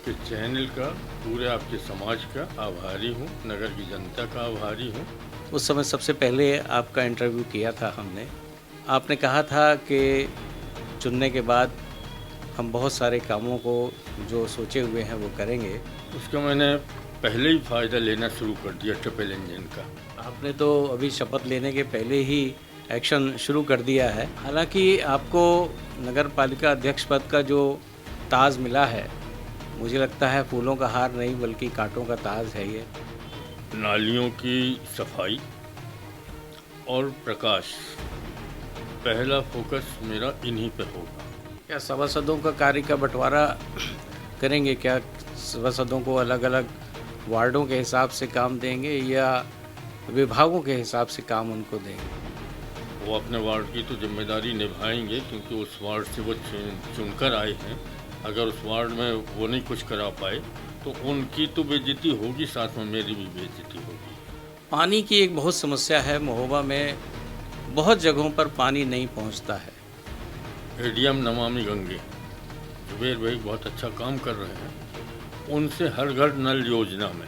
आपके चैनल का, पूरे आपके समाज का आभारी हूँ, नगर की जनता का आभारी हूँ। उस समय सबसे पहले आपका इंटरव्यू किया था हमने। आपने कहा था कि चुनने के बाद हम बहुत सारे कामों को जो सोचे हुए हैं वो करेंगे। उसका मैंने पहले ही फ़ायदा लेना शुरू कर दिया ट्रिपल इंजन का। आपने तो अभी शपथ लेने के पहले ही एक्शन शुरू कर दिया है। हालाँकि आपको नगर पालिका अध्यक्ष पद का जो ताज मिला है, मुझे लगता है फूलों का हार नहीं बल्कि काँटों का ताज है ये। नालियों की सफाई और प्रकाश, पहला फोकस मेरा इन्हीं पे होगा। क्या सभासदों का कार्य का बँटवारा करेंगे क्या? सभासदों को अलग-अलग वार्डों के हिसाब से काम देंगे या विभागों के हिसाब से काम उनको देंगे? वो अपने वार्ड की तो जिम्मेदारी निभाएंगे, क्योंकि उस वार्ड से वो चुनकर आए हैं। अगर उस वार्ड में वो नहीं कुछ करा पाए तो उनकी तो बेइज्जती होगी, साथ में मेरी भी बेइज्जती होगी। पानी की एक बहुत समस्या है महोबा में, बहुत जगहों पर पानी नहीं पहुंचता है। एडीएम नमामि गंगे जुबेर भाई बहुत अच्छा काम कर रहे हैं। उनसे हर घर नल योजना में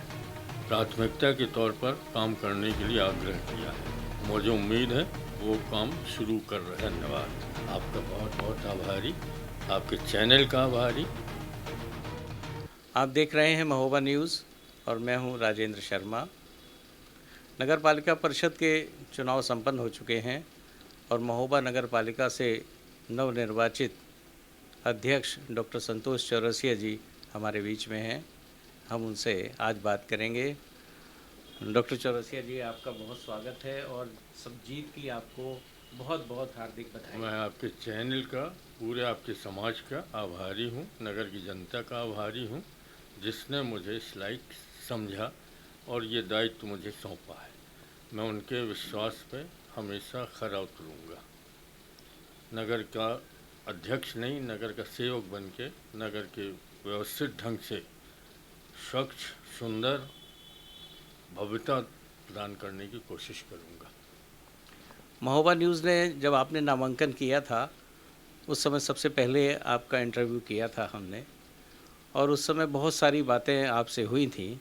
प्राथमिकता के तौर पर काम करने के लिए आग्रह किया है। मुझे उम्मीद है वो काम शुरू कर रहे हैं। धन्यवाद। आपका बहुत बहुत आभारी, आपके चैनल का आभारी। आप देख रहे हैं महोबा न्यूज़ और मैं हूं राजेंद्र शर्मा। नगर पालिका परिषद के चुनाव संपन्न हो चुके हैं और महोबा नगर पालिका से नवनिर्वाचित अध्यक्ष डॉक्टर संतोष चौरसिया जी हमारे बीच में हैं। हम उनसे आज बात करेंगे। डॉक्टर चौरसिया जी, आपका बहुत स्वागत है और सब जीत की आपको बहुत बहुत हार्दिक बधाई। मैं आपके चैनल का, पूरे आपके समाज का आभारी हूँ, नगर की जनता का आभारी हूँ, जिसने मुझे इस लायक समझा और ये दायित्व मुझे सौंपा है। मैं उनके विश्वास पे हमेशा खरा उतरूँगा। नगर का अध्यक्ष नहीं, नगर का सेवक बन के नगर के व्यवस्थित ढंग से स्वच्छ, सुंदर, भव्यता प्रदान करने की कोशिश करूँगा। महोबा न्यूज़ ने जब आपने नामांकन किया था, उस समय सबसे पहले आपका इंटरव्यू किया था हमने और उस समय बहुत सारी बातें आपसे हुई थीं।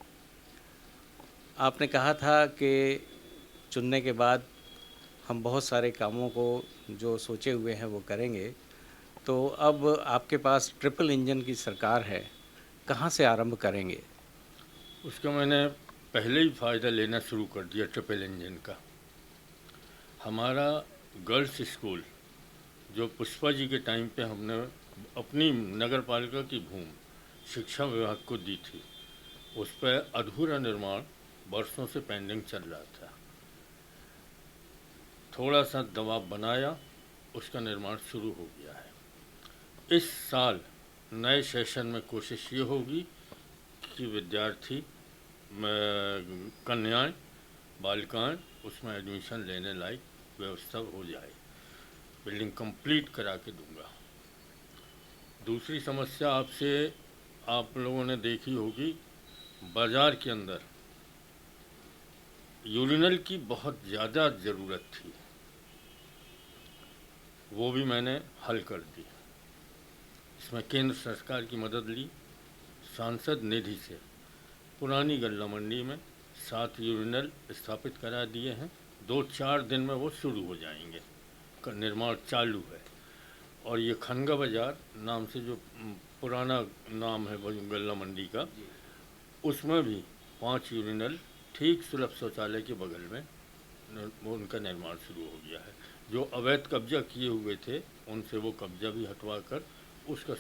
आपने कहा था कि चुनने के बाद हम बहुत सारे कामों को जो सोचे हुए हैं वो करेंगे। तो अब आपके पास ट्रिपल इंजन की सरकार है, कहाँ से आरंभ करेंगे? उसका मैंने पहले ही फ़ायदा लेना शुरू कर दिया ट्रिपल इंजन का। हमारा गर्ल्स स्कूल जो पुष्पा जी के टाइम पे हमने अपनी नगर पालिका की भूमि शिक्षा विभाग को दी थी, उस पर अधूरा निर्माण वर्षों से पेंडिंग चल रहा था। थोड़ा सा दबाव बनाया, उसका निर्माण शुरू हो गया है। इस साल नए सेशन में कोशिश ये होगी कि विद्यार्थी, कन्याएं, बालिकाएं उसमें एडमिशन लेने लायक व्यवस्था हो जाए। बिल्डिंग कंप्लीट करा के दूंगा। दूसरी समस्या आपसे, आप लोगों ने देखी होगी, बाज़ार के अंदर यूरिनल की बहुत ज़्यादा ज़रूरत थी, वो भी मैंने हल कर दी। इसमें केंद्र सरकार की मदद ली। सांसद निधि से पुरानी गल्ला मंडी में 7 यूरिनल स्थापित करा दिए हैं। 2-4 दिन में वो शुरू हो जाएंगे, निर्माण चालू है। और ये खनगा बाज़ार नाम से जो पुराना नाम है गल्ला मंडी का, उसमें भी 5 यूरिनल ठीक सुलभ शौचालय के बगल में उनका निर्माण शुरू हो गया है। जो अवैध कब्जा किए हुए थे उनसे वो कब्जा भी हटवा कर उसका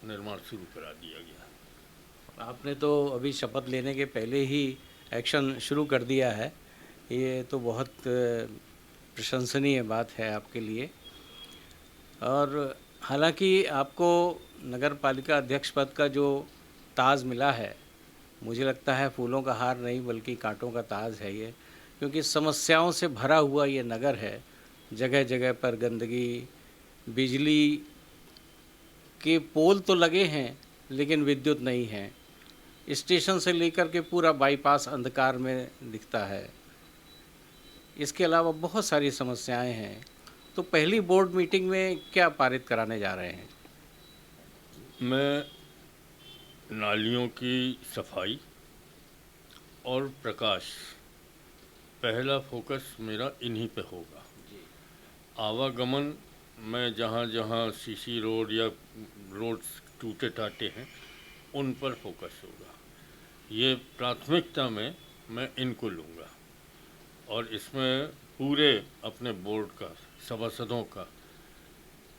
निर्माण शुरू करा दिया गया। आपने तो अभी शपथ लेने के पहले ही एक्शन शुरू कर दिया है, ये तो बहुत प्रशंसनीय बात है आपके लिए। और हालांकि आपको नगर पालिका अध्यक्ष पद का जो ताज मिला है, मुझे लगता है फूलों का हार नहीं बल्कि कांटों का ताज है ये, क्योंकि समस्याओं से भरा हुआ ये नगर है। जगह जगह पर गंदगी, बिजली के पोल तो लगे हैं लेकिन विद्युत नहीं है। स्टेशन से लेकर के पूरा बाईपास अंधकार में दिखता है। इसके अलावा बहुत सारी समस्याएं हैं। तो पहली बोर्ड मीटिंग में क्या पारित कराने जा रहे हैं? मैं नालियों की सफाई और प्रकाश, पहला फोकस मेरा इन्हीं पे होगा। आवागमन में जहाँ जहाँ सीसी रोड या रोड्स टूटे टाटे हैं उन पर फोकस होगा। ये प्राथमिकता में मैं इनको लूँगा और इसमें पूरे अपने बोर्ड का, सभासदों का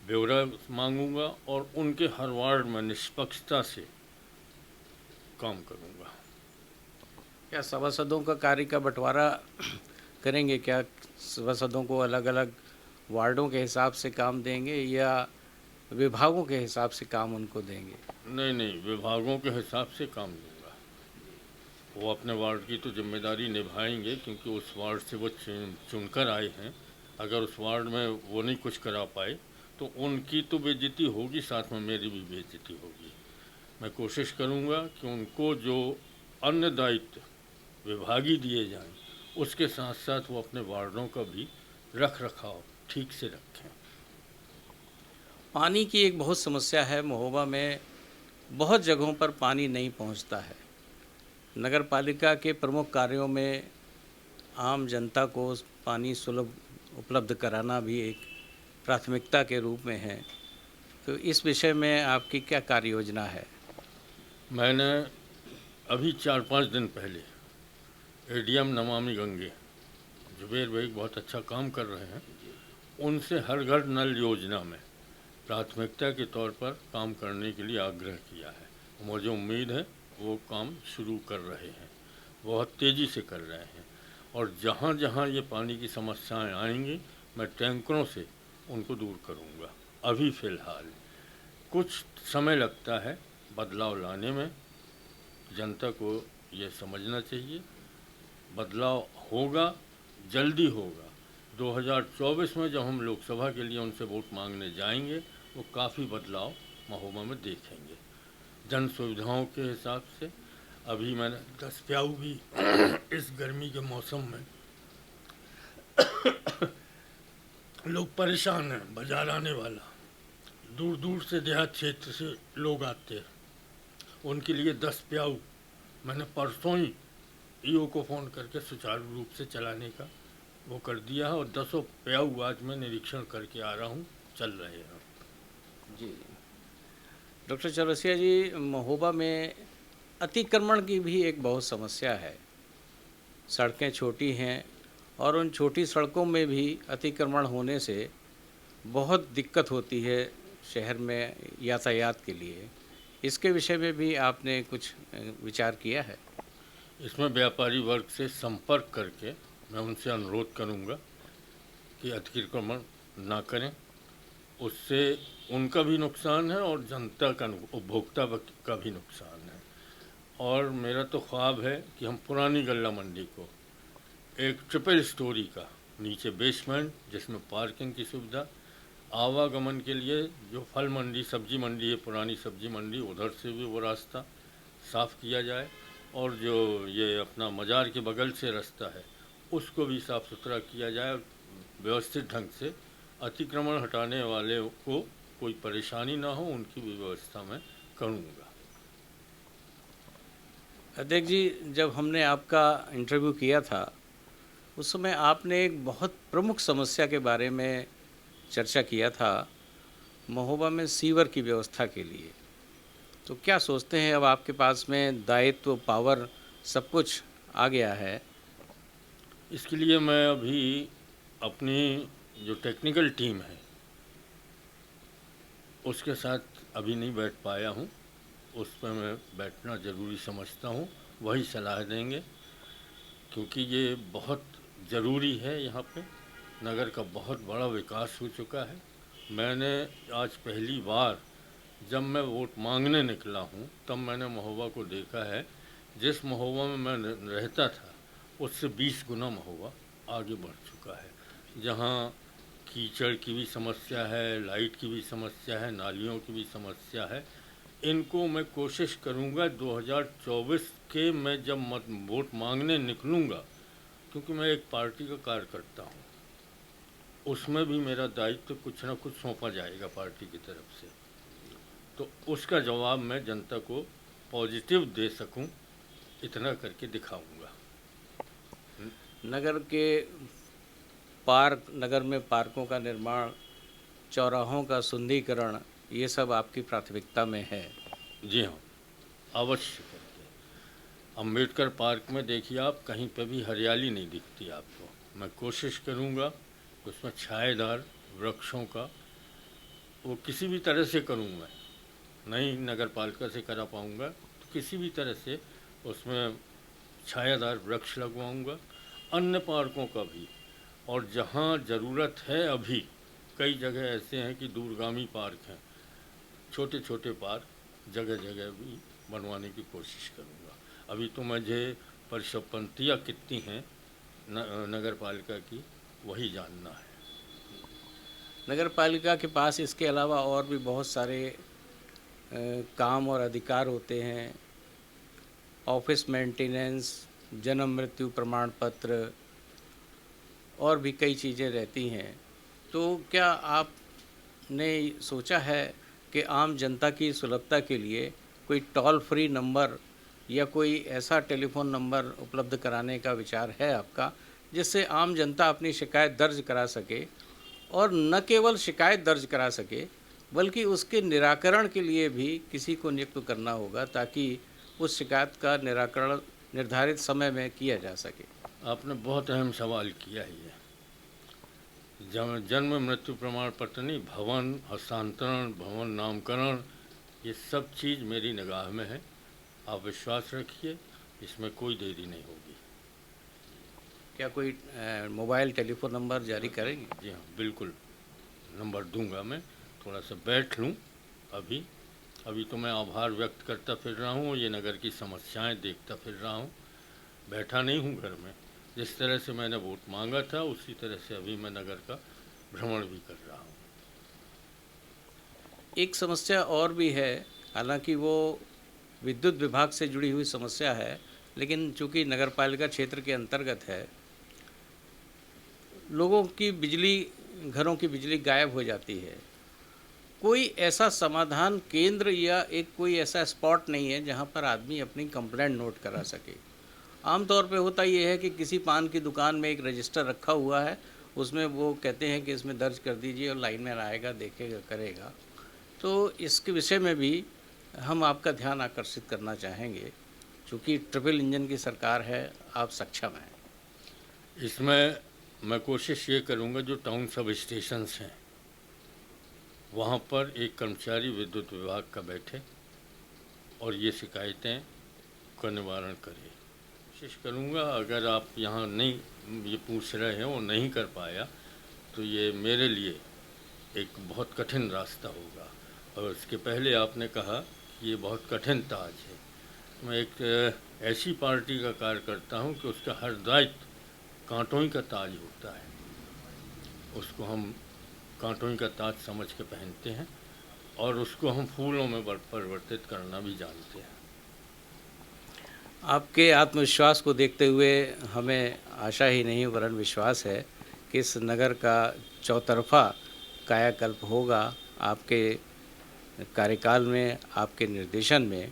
ब्यौरा मांगूंगा और उनके हर वार्ड में निष्पक्षता से काम करूंगा। क्या सभासदों का कार्य का बंटवारा करेंगे? क्या सभासदों को अलग अलग वार्डों के हिसाब से काम देंगे या विभागों के हिसाब से काम उनको देंगे? नहीं नहीं, विभागों के हिसाब से काम दूंगा। वो अपने वार्ड की तो जिम्मेदारी निभाएंगे क्योंकि उस वार्ड से वो चुनकर आए हैं। अगर उस वार्ड में वो नहीं कुछ करा पाए तो उनकी तो बेइज्जती होगी, साथ में मेरी भी बेइज्जती होगी। मैं कोशिश करूंगा कि उनको जो अन्य दायित्व विभागीय दिए जाएं उसके साथ साथ वो अपने वार्डों का भी रख रखाव ठीक से रखें। पानी की एक बहुत समस्या है महोबा में, बहुत जगहों पर पानी नहीं पहुंचता है। नगर पालिका के प्रमुख कार्यों में आम जनता को पानी सुलभ उपलब्ध कराना भी एक प्राथमिकता के रूप में है। तो इस विषय में आपकी क्या कार्य योजना है? मैंने अभी 4-5 दिन पहले एडीएम नमामि गंगे जुबेर भाई बहुत अच्छा काम कर रहे हैं, उनसे हर घर नल योजना में प्राथमिकता के तौर पर काम करने के लिए आग्रह किया है। मुझे उम्मीद है वो काम शुरू कर रहे हैं, बहुत तेज़ी से कर रहे हैं। और जहाँ जहाँ ये पानी की समस्याएं आएंगी मैं टैंकरों से उनको दूर करूँगा। अभी फ़िलहाल कुछ समय लगता है बदलाव लाने में, जनता को ये समझना चाहिए। बदलाव होगा, जल्दी होगा। 2024 में जब हम लोकसभा के लिए उनसे वोट मांगने जाएंगे वो काफ़ी बदलाव महोबा में देखेंगे जन सुविधाओं के हिसाब से। अभी मैंने 10 प्याऊ भी इस गर्मी के मौसम में लोग परेशान हैं, बाजार आने वाला, दूर दूर से देहात क्षेत्र से लोग आते हैं, उनके लिए 10 प्याऊ मैंने परसों ही ईओ को फ़ोन करके सुचारू रूप से चलाने का वो कर दिया है और 10 प्याऊ आज मैं निरीक्षण करके आ रहा हूँ, चल रहे हैं। जी डॉक्टर चौरसिया जी, महोबा में अतिक्रमण की भी एक बहुत समस्या है। सड़कें छोटी हैं और उन छोटी सड़कों में भी अतिक्रमण होने से बहुत दिक्कत होती है शहर में यातायात के लिए। इसके विषय में भी आपने कुछ विचार किया है? इसमें व्यापारी वर्ग से संपर्क करके मैं उनसे अनुरोध करूंगा कि अतिक्रमण ना करें, उससे उनका भी नुकसान है और जनता का, उपभोक्ता का भी नुकसान है। और मेरा तो ख्वाब है कि हम पुरानी गल्ला मंडी को एक ट्रिपल स्टोरी का, नीचे बेसमेंट जिसमें पार्किंग की सुविधा, आवागमन के लिए जो फल मंडी, सब्जी मंडी है, पुरानी सब्जी मंडी, उधर से भी वो रास्ता साफ़ किया जाए और जो ये अपना मज़ार के बगल से रास्ता है उसको भी साफ़ सुथरा किया जाए और व्यवस्थित ढंग से अतिक्रमण हटाने वाले को कोई परेशानी ना हो, उनकी भी व्यवस्था मैं करूँगा। अध्यक्ष जी, जब हमने आपका इंटरव्यू किया था उस समय आपने एक बहुत प्रमुख समस्या के बारे में चर्चा किया था, महोबा में सीवर की व्यवस्था के लिए। तो क्या सोचते हैं, अब आपके पास में दायित्व, पावर, सब कुछ आ गया है? इसके लिए मैं अभी अपनी जो टेक्निकल टीम है उसके साथ अभी नहीं बैठ पाया हूँ, उस पर मैं बैठना ज़रूरी समझता हूँ, वही सलाह देंगे क्योंकि ये बहुत ज़रूरी है। यहाँ पे नगर का बहुत बड़ा विकास हो चुका है। मैंने आज पहली बार जब मैं वोट मांगने निकला हूँ तब मैंने महोबा को देखा है। जिस महोबा में मैं रहता था उससे 20 गुना महोबा आगे बढ़ चुका है, जहाँ कीचड़ की भी समस्या है, लाइट की भी समस्या है, नालियों की भी समस्या है। इनको मैं कोशिश करूँगा 2024 के मैं जब वोट मांगने निकलूँगा, क्योंकि मैं एक पार्टी का कार्यकर्ता हूँ, उसमें भी मेरा दायित्व कुछ ना कुछ सौंपा जाएगा पार्टी की तरफ से, तो उसका जवाब मैं जनता को पॉजिटिव दे सकूं, इतना करके दिखाऊंगा। नगर के पार्क, नगर में पार्कों का निर्माण, चौराहों का सुंदरीकरण, ये सब आपकी प्राथमिकता में है? जी हाँ, अवश्य करके। अम्बेडकर पार्क में देखिए आप, कहीं पे भी हरियाली नहीं दिखती आपको। मैं कोशिश करूंगा कि उसमें छाएदार वृक्षों का, वो किसी भी तरह से करूँ, मैं नहीं नगर पालिका से करा पाऊँगा तो किसी भी तरह से उसमें छायादार वृक्ष लगवाऊँगा। अन्य पार्कों का भी, और जहाँ ज़रूरत है, अभी कई जगह ऐसे हैं कि दूरगामी पार्क हैं, छोटे छोटे पार्क जगह जगह भी बनवाने की कोशिश करूँगा। अभी तो मुझे परिसंपत्तियाँ कितनी हैं नगर पालिका की, वही जानना है। नगर पालिका के पास इसके अलावा और भी बहुत सारे काम और अधिकार होते हैं। ऑफिस मेंटेनेंस, जन्म मृत्यु प्रमाण पत्र और भी कई चीज़ें रहती हैं। तो क्या आपने सोचा है कि आम जनता की सुलभता के लिए कोई टोल फ्री नंबर या कोई ऐसा टेलीफोन नंबर उपलब्ध कराने का विचार है आपका, जिससे आम जनता अपनी शिकायत दर्ज करा सके, और न केवल शिकायत दर्ज करा सके बल्कि उसके निराकरण के लिए भी किसी को नियुक्त करना होगा, ताकि उस शिकायत का निराकरण निर्धारित समय में किया जा सके? आपने बहुत अहम सवाल किया है। ये जन्म मृत्यु प्रमाण पत्र नहीं, भवन हस्तांतरण, भवन नामकरण, ये सब चीज़ मेरी निगाह में है। आप विश्वास रखिए, इसमें कोई देरी नहीं होगी। क्या कोई मोबाइल टेलीफोन नंबर जारी करेंगे? जी हाँ, बिल्कुल नंबर दूंगा। मैं थोड़ा सा बैठ लूँ अभी तो मैं आभार व्यक्त करता फिर रहा हूँ, ये नगर की समस्याएं देखता फिर रहा हूँ, बैठा नहीं हूँ घर में। जिस तरह से मैंने वोट मांगा था उसी तरह से अभी मैं नगर का भ्रमण भी कर रहा हूँ। एक समस्या और भी है, हालांकि वो विद्युत विभाग से जुड़ी हुई समस्या है, लेकिन चूंकि नगर पालिका क्षेत्र के अंतर्गत है, लोगों की बिजली, घरों की बिजली गायब हो जाती है। कोई ऐसा समाधान केंद्र या कोई ऐसा स्पॉट नहीं है जहां पर आदमी अपनी कंप्लेंट नोट करा सके। आमतौर पे होता ये है कि किसी पान की दुकान में एक रजिस्टर रखा हुआ है, उसमें वो कहते हैं कि इसमें दर्ज कर दीजिए और लाइनमैन आएगा, देखेगा, करेगा। तो इसके विषय में भी हम आपका ध्यान आकर्षित करना चाहेंगे, चूँकि ट्रिपल इंजन की सरकार है, आप सक्षम हैं। इसमें मैं कोशिश ये करूँगा, जो टाउन सब स्टेशंस हैं वहाँ पर एक कर्मचारी विद्युत विभाग का बैठे और ये शिकायतें का निवारण करे। कोशिश करूँगा, अगर आप यहाँ नहीं ये पूछ रहे हैं और नहीं कर पाया तो ये मेरे लिए एक बहुत कठिन रास्ता होगा। और इसके पहले आपने कहा कि ये बहुत कठिन ताज है। मैं एक ऐसी पार्टी का कार्य करता हूँ कि उसका हर दायित्व कांटों ही का ताज होता है, उसको हम कांटों का ताज समझ के पहनते हैं और उसको हम फूलों में परिवर्तित करना भी जानते हैं। आपके आत्मविश्वास को देखते हुए हमें आशा ही नहीं वरन विश्वास है कि इस नगर का चौतरफा कायाकल्प होगा। आपके कार्यकाल में, आपके निर्देशन में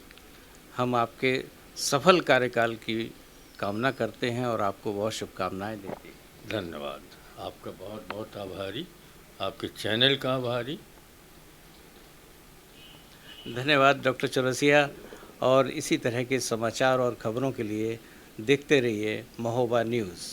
हम आपके सफल कार्यकाल की कामना करते हैं और आपको बहुत शुभकामनाएं देते हैं। धन्यवाद, आपका बहुत बहुत आभारी, आपके चैनल का आभारी। धन्यवाद डॉक्टर चौरसिया, और इसी तरह के समाचार और खबरों के लिए देखते रहिए महोबा न्यूज़।